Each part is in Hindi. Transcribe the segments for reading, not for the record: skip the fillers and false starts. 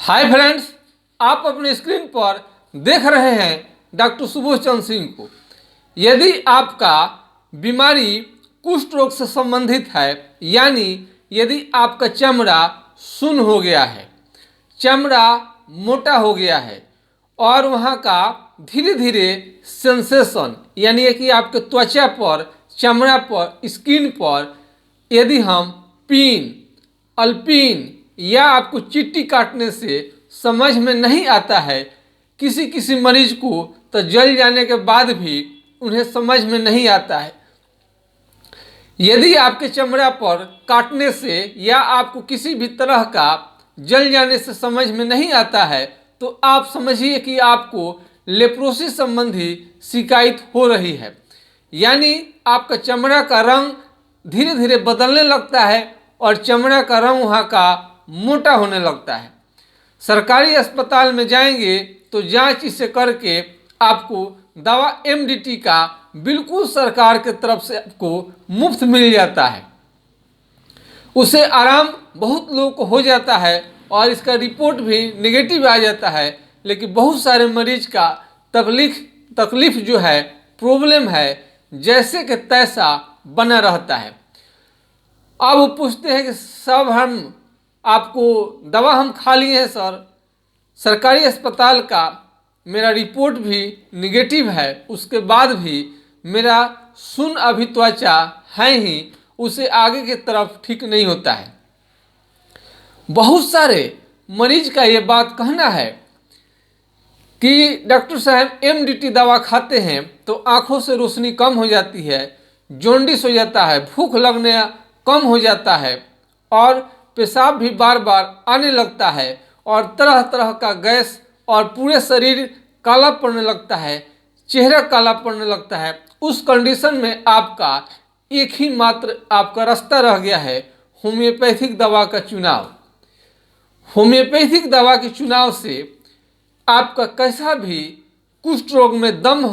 हाय फ्रेंड्स, आप अपने स्क्रीन पर देख रहे हैं डॉक्टर सुबोध चंद्र सिंह को। यदि आपका बीमारी कुष्ठ रोग से संबंधित है, यानी यदि आपका चमड़ा सुन्न हो गया है, चमड़ा मोटा हो गया है और वहाँ का धीरे धीरे सेंसेशन यानी कि आपके त्वचा पर, चमड़ा पर, स्किन पर यदि हम पिन, अल्पिन या आपको चींटी काटने से समझ में नहीं आता है, किसी किसी मरीज को तो जल जाने के बाद भी उन्हें समझ में नहीं आता है। यदि आपके चमड़ा पर काटने से या आपको किसी भी तरह का जल जाने से समझ में नहीं आता है, तो आप समझिए कि आपको लेप्रोसिस संबंधी शिकायत हो रही है। यानी आपका चमड़ा का रंग धीरे धीरे बदलने लगता है और चमड़ा का रंग वहाँ का मोटा होने लगता है। सरकारी अस्पताल में जाएंगे तो जांच इसे करके आपको दवा एमडीटी का बिल्कुल सरकार के तरफ से आपको मुफ्त मिल जाता है। उसे आराम बहुत लोगों को हो जाता है और इसका रिपोर्ट भी नेगेटिव आ जाता है, लेकिन बहुत सारे मरीज का तकलीफ जो है, प्रॉब्लम है, जैसे कि तैसा बना रहता है। अब वो पूछते हैं कि सब हम आपको दवा हम खा लिए हैं सर, सरकारी अस्पताल का मेरा रिपोर्ट भी निगेटिव है, उसके बाद भी मेरा सुन्न अभी त्वचा है ही, उसे आगे की तरफ ठीक नहीं होता है। बहुत सारे मरीज का ये बात कहना है कि डॉक्टर साहब एमडीटी दवा खाते हैं तो आंखों से रोशनी कम हो जाती है, जॉन्डिस हो जाता है, भूख लगने कम हो जाता है और पेशाब भी बार बार आने लगता है और तरह तरह का गैस और पूरे शरीर काला पड़ने लगता है, चेहरा काला पड़ने लगता है। उस कंडीशन में आपका एक ही मात्र आपका रास्ता रह गया है, होम्योपैथिक दवा का चुनाव। होम्योपैथिक दवा के चुनाव से आपका कैसा भी कुष्ठ रोग में दम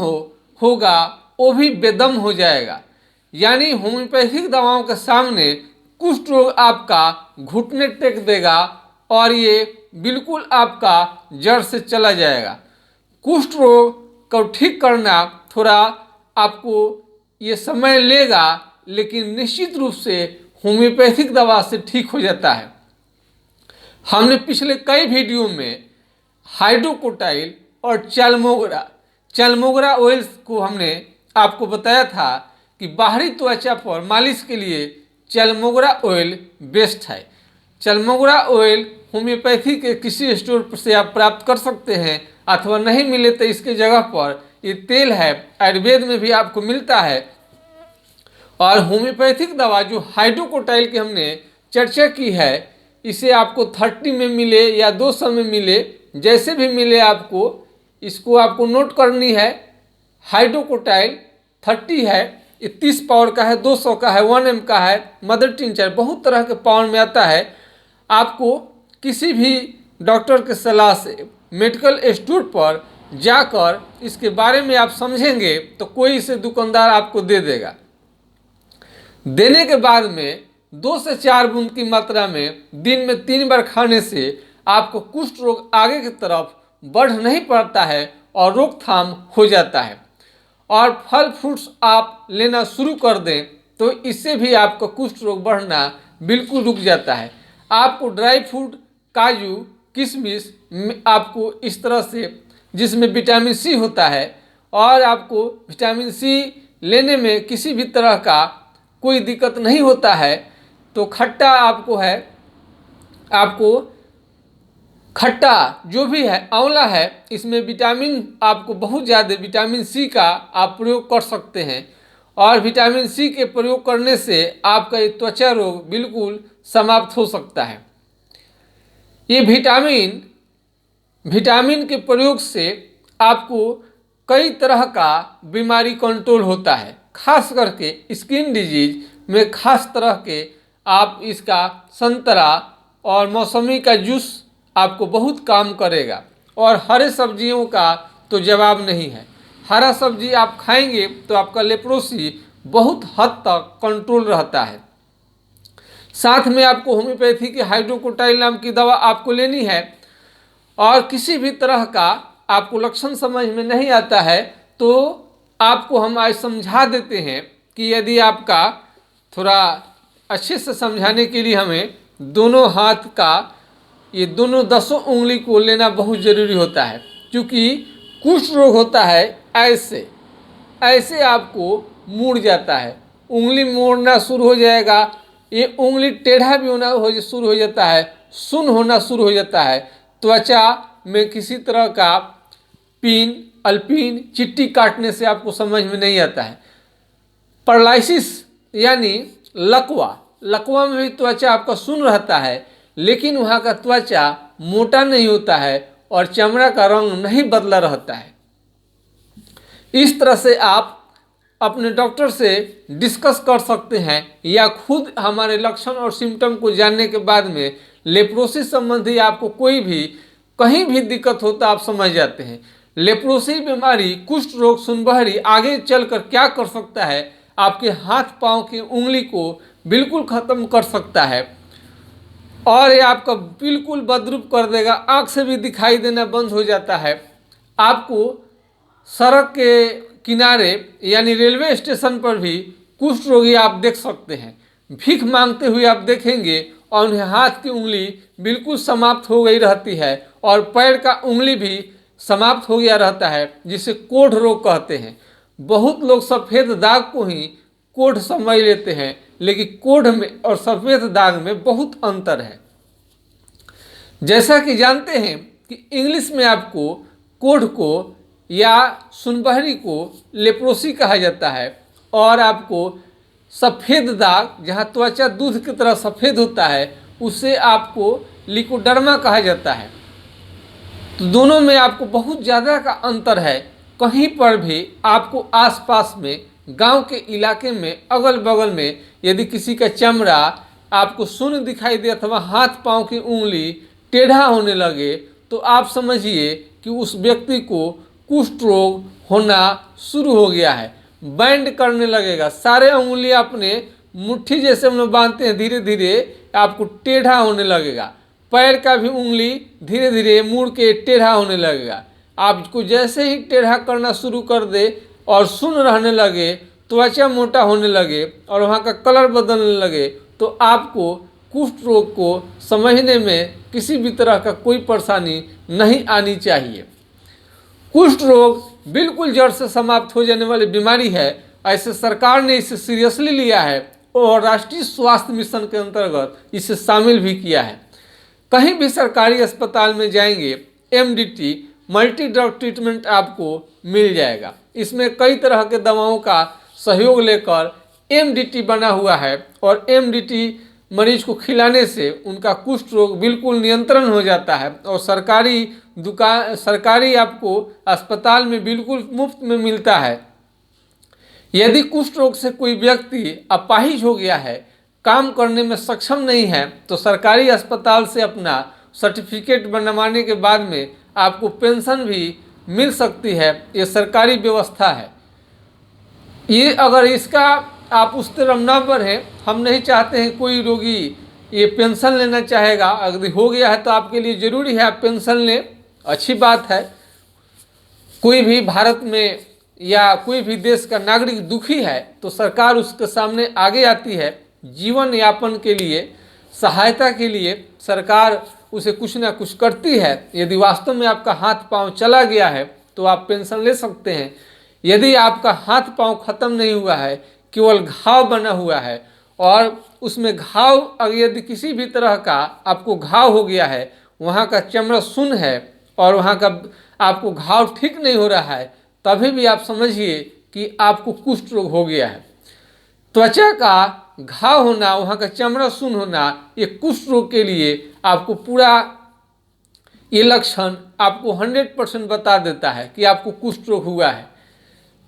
होगा वो भी बेदम हो जाएगा। यानी होम्योपैथिक दवाओं के सामने कुष्ठ रोग आपका घुटने टेक देगा और ये बिल्कुल आपका जड़ से चला जाएगा। कुष्ठ रोग को ठीक करना थोड़ा आपको ये समय लेगा, लेकिन निश्चित रूप से होम्योपैथिक दवा से ठीक हो जाता है। हमने पिछले कई वीडियो में हाइड्रोकोटाइल और चैलमोग्रा ऑयल्स को हमने आपको बताया था कि बाहरी त्वचा पर मालिश के लिए चैलमोग्रा ऑयल बेस्ट है। चैलमोग्रा ऑयल होम्योपैथी के किसी स्टोर से आप प्राप्त कर सकते हैं, अथवा नहीं मिले तो इसके जगह पर ये तेल है, आयुर्वेद में भी आपको मिलता है। और होम्योपैथिक दवा जो हाइड्रोकोटाइल की हमने चर्चा की है, इसे आपको 30 में मिले या 200 में मिले, जैसे भी मिले आपको इसको आपको नोट करनी है। हाइड्रोकोटाइल 30 है, 30 पावर का है, 200 का है, 1M का है, मदर टिंचर बहुत तरह के पावर में आता है। आपको किसी भी डॉक्टर के सलाह से मेडिकल स्टोर पर जाकर इसके बारे में आप समझेंगे तो कोई इसे दुकानदार आपको दे देगा। देने के बाद में 2 से 4 बूंद की मात्रा में दिन में 3 बार खाने से आपको कुष्ठ रोग आगे की तरफ बढ़ नहीं पड़ता है और रोकथाम हो जाता है। और फल फ्रूट्स आप लेना शुरू कर दें तो इससे भी आपका कुष्ठ रोग बढ़ना बिल्कुल रुक जाता है। आपको ड्राई फ्रूट, काजू, किशमिश आपको इस तरह से, जिसमें विटामिन सी होता है, और आपको विटामिन सी लेने में किसी भी तरह का कोई दिक्कत नहीं होता है। तो खट्टा आपको है, आपको खट्टा जो भी है, आंवला है, इसमें विटामिन आपको बहुत ज़्यादा विटामिन सी का आप प्रयोग कर सकते हैं और विटामिन सी के प्रयोग करने से आपका ये त्वचा रोग बिल्कुल समाप्त हो सकता है। ये विटामिन के प्रयोग से आपको कई तरह का बीमारी कंट्रोल होता है, खास करके स्किन डिजीज में खास तरह के आप इसका संतरा और मौसमी का जूस आपको बहुत काम करेगा। और हरे सब्जियों का तो जवाब नहीं है, हरा सब्जी आप खाएंगे तो आपका लेप्रोसी बहुत हद तक कंट्रोल रहता है। साथ में आपको होम्योपैथी की हाइड्रोकोटाइल नाम की दवा आपको लेनी है। और किसी भी तरह का आपको लक्षण समझ में नहीं आता है तो आपको हम आज समझा देते हैं कि यदि आपका थोड़ा अच्छे से समझाने के लिए हमें दोनों हाथ का ये दोनों 10 उंगली को लेना बहुत ज़रूरी होता है, क्योंकि कुष्ठ रोग होता है ऐसे ऐसे आपको मुड़ जाता है, उंगली मोड़ना शुरू हो जाएगा, ये उंगली टेढ़ा भी होना शुरू हो जाता है, सुन्न होना शुरू हो जाता है, त्वचा में किसी तरह का पिन अल्पिन चिट्टी काटने से आपको समझ में नहीं आता है। पैरालिसिस यानी लकवा में भी त्वचा आपका सुन्न रहता है, लेकिन वहाँ का त्वचा मोटा नहीं होता है और चमड़ा का रंग नहीं बदला रहता है। इस तरह से आप अपने डॉक्टर से डिस्कस कर सकते हैं या खुद हमारे लक्षण और सिम्टम को जानने के बाद में लेप्रोसी संबंधी आपको कोई भी कहीं भी दिक्कत हो तो आप समझ जाते हैं। लेप्रोसी बीमारी, कुष्ठ रोग, सुनबहरी आगे चलकर क्या कर सकता है, आपके हाथ पांव की उंगली को बिल्कुल ख़त्म कर सकता है और ये आपका बिल्कुल बदरूप कर देगा, आँख से भी दिखाई देना बंद हो जाता है। आपको सड़क के किनारे यानी रेलवे स्टेशन पर भी कुष्ठ रोगी आप देख सकते हैं, भीख मांगते हुए आप देखेंगे और उन्हें हाथ की उंगली बिल्कुल समाप्त हो गई रहती है और पैर का उंगली भी समाप्त हो गया रहता है, जिसे कोढ़ रोग कहते हैं। बहुत लोग सफ़ेद दाग को ही कोढ़ समझ लेते हैं, लेकिन कोढ़ में और सफ़ेद दाग में बहुत अंतर है। जैसा कि जानते हैं कि इंग्लिश में आपको कोढ़ को या सुनबहरी को लेप्रोसी कहा जाता है और आपको सफ़ेद दाग जहाँ त्वचा दूध की तरह सफ़ेद होता है उसे आपको लिकोडर्मा कहा जाता है। तो दोनों में आपको बहुत ज़्यादा का अंतर है। कहीं पर भी आपको आसपास में गांव के इलाके में अगल बगल में यदि किसी का चमड़ा आपको शून्य दिखाई दे अथवा हाथ पांव की उंगली टेढ़ा होने लगे तो आप समझिए कि उस व्यक्ति को कुष्ठ रोग होना शुरू हो गया है। बैंड करने लगेगा, सारे उंगली अपने मुट्ठी जैसे हम लोग बांधते हैं, धीरे धीरे आपको टेढ़ा होने लगेगा। पैर का भी उंगली धीरे धीरे मुड़ के टेढ़ा होने लगेगा। आपको जैसे ही टेढ़ा करना शुरू कर दे और सुन्न रहने लगे, त्वचा मोटा होने लगे और वहाँ का कलर बदलने लगे, तो आपको कुष्ठ रोग को समझने में किसी भी तरह का कोई परेशानी नहीं आनी चाहिए। कुष्ठ रोग बिल्कुल जड़ से समाप्त हो जाने वाली बीमारी है। ऐसे सरकार ने इसे सीरियसली लिया है और राष्ट्रीय स्वास्थ्य मिशन के अंतर्गत इसे शामिल भी किया है। कहीं भी सरकारी अस्पताल में जाएंगे, MDT मल्टी ड्रग ट्रीटमेंट आपको मिल जाएगा। इसमें कई तरह के दवाओं का सहयोग लेकर MDT बना हुआ है और MDT मरीज को खिलाने से उनका कुष्ठ रोग बिल्कुल नियंत्रण हो जाता है और सरकारी आपको अस्पताल में बिल्कुल मुफ्त में मिलता है। यदि कुष्ठ रोग से कोई व्यक्ति अपाहिज हो गया है, काम करने में सक्षम नहीं है, तो सरकारी अस्पताल से अपना सर्टिफिकेट बनवाने के बाद में आपको पेंशन भी मिल सकती है। ये सरकारी व्यवस्था है। ये अगर इसका आप उस तरह न बढ़ें, हम नहीं चाहते हैं कोई रोगी ये पेंशन लेना चाहेगा। अगर हो गया है तो आपके लिए ज़रूरी है आप पेंशन लें, अच्छी बात है। कोई भी भारत में या कोई भी देश का नागरिक दुखी है तो सरकार उसके सामने आगे आती है, जीवन यापन के लिए सहायता के लिए सरकार उसे कुछ ना कुछ करती है। यदि वास्तव में आपका हाथ पांव चला गया है तो आप पेंशन ले सकते हैं। यदि आपका हाथ पांव खत्म नहीं हुआ है, केवल घाव बना हुआ है और उसमें घाव अगर यदि किसी भी तरह का आपको घाव हो गया है, वहाँ का चमड़ा सुन्न है और वहाँ का आपको घाव ठीक नहीं हो रहा है, तभी भी आप समझिए कि आपको कुष्ठ रोग हो गया है। त्वचा का घाव होना, वहाँ का चमड़ा सुन्न होना, ये कुष्ठ रोग के लिए आपको पूरा ये लक्षण आपको 100% बता देता है कि आपको कुष्ठ रोग हुआ है।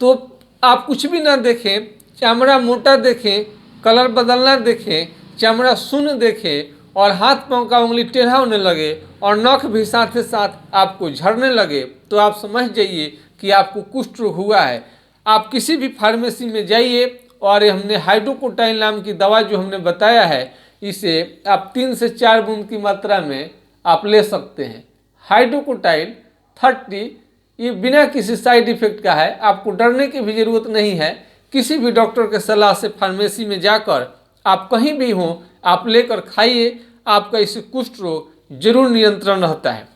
तो आप कुछ भी ना देखें, चमड़ा मोटा देखें, कलर बदलना देखें, चमड़ा सुन्न देखें और हाथ पांव का उंगली टेढ़ा होने लगे और नख भी साथ ही साथ आपको झड़ने लगे, तो आप समझ जाइए कि आपको कुष्ठ रोग हुआ है। आप किसी भी फार्मेसी में जाइए और हमने हाइड्रोकोटाइन नाम की दवा जो हमने बताया है, इसे आप 3 से 4 बूंद की मात्रा में आप ले सकते हैं। हाइड्रोकोटाइल 30, ये बिना किसी साइड इफेक्ट का है, आपको डरने की भी ज़रूरत नहीं है। किसी भी डॉक्टर के सलाह से फार्मेसी में जाकर आप कहीं भी हों आप लेकर खाइए, आपका इससे कुष्ठ रोग जरूर नियंत्रण रहता है।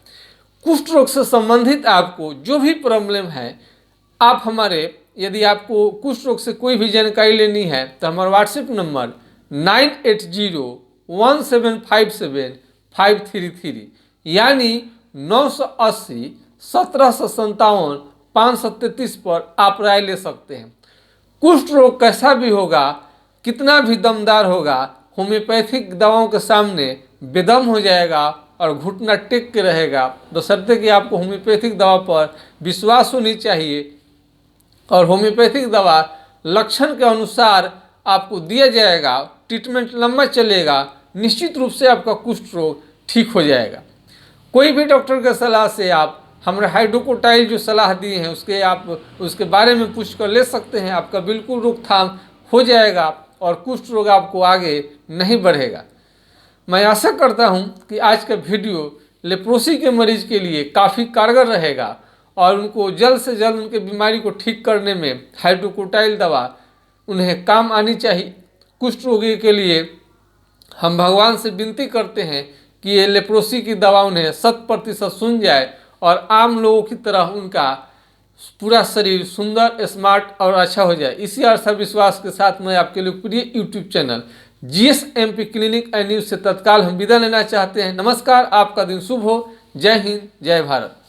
कुष्ठ रोग से संबंधित आपको जो भी प्रॉब्लम है, आप हमारे, यदि आपको कुष्ठ रोग से कोई भी जानकारी लेनी है तो हमारा व्हाट्सएप नंबर 9801757533 यानी 980 1757 533 पर आप राय ले सकते हैं। कुष्ठ रोग कैसा भी होगा, कितना भी दमदार होगा, होम्योपैथिक दवाओं के सामने बेदम हो जाएगा और घुटना टेक के रहेगा। बशर्ते कि आपको होम्योपैथिक दवा पर विश्वास होनी चाहिए और होम्योपैथिक दवा लक्षण के अनुसार आपको दिया जाएगा, ट्रीटमेंट लंबा चलेगा, निश्चित रूप से आपका कुष्ठ रोग ठीक हो जाएगा। कोई भी डॉक्टर के सलाह से आप हमारे हाइड्रोकोटाइल जो सलाह दिए हैं उसके बारे में पूछ कर ले सकते हैं, आपका बिल्कुल रोकथाम हो जाएगा और कुष्ठ रोग आपको आगे नहीं बढ़ेगा। मैं आशा करता हूं कि आज का वीडियो लेप्रोसी के मरीज के लिए काफ़ी कारगर रहेगा और उनको जल्द से जल्द उनके बीमारी को ठीक करने में हाइड्रोकोटाइल दवा उन्हें काम आनी चाहिए। कुष्ठ रोगी के लिए हम भगवान से विनती करते हैं कि ये लेप्रोसी की दवा उन्हें 100% सुन जाए और आम लोगों की तरह उनका पूरा शरीर सुंदर, स्मार्ट और अच्छा हो जाए। इसी आशा विश्वास के साथ मैं आपके लोकप्रिय YouTube channel GSMP clinic and news से तत्काल हम विदा लेना चाहते हैं। नमस्कार, आपका दिन शुभ हो। जय हिंद, जय भारत।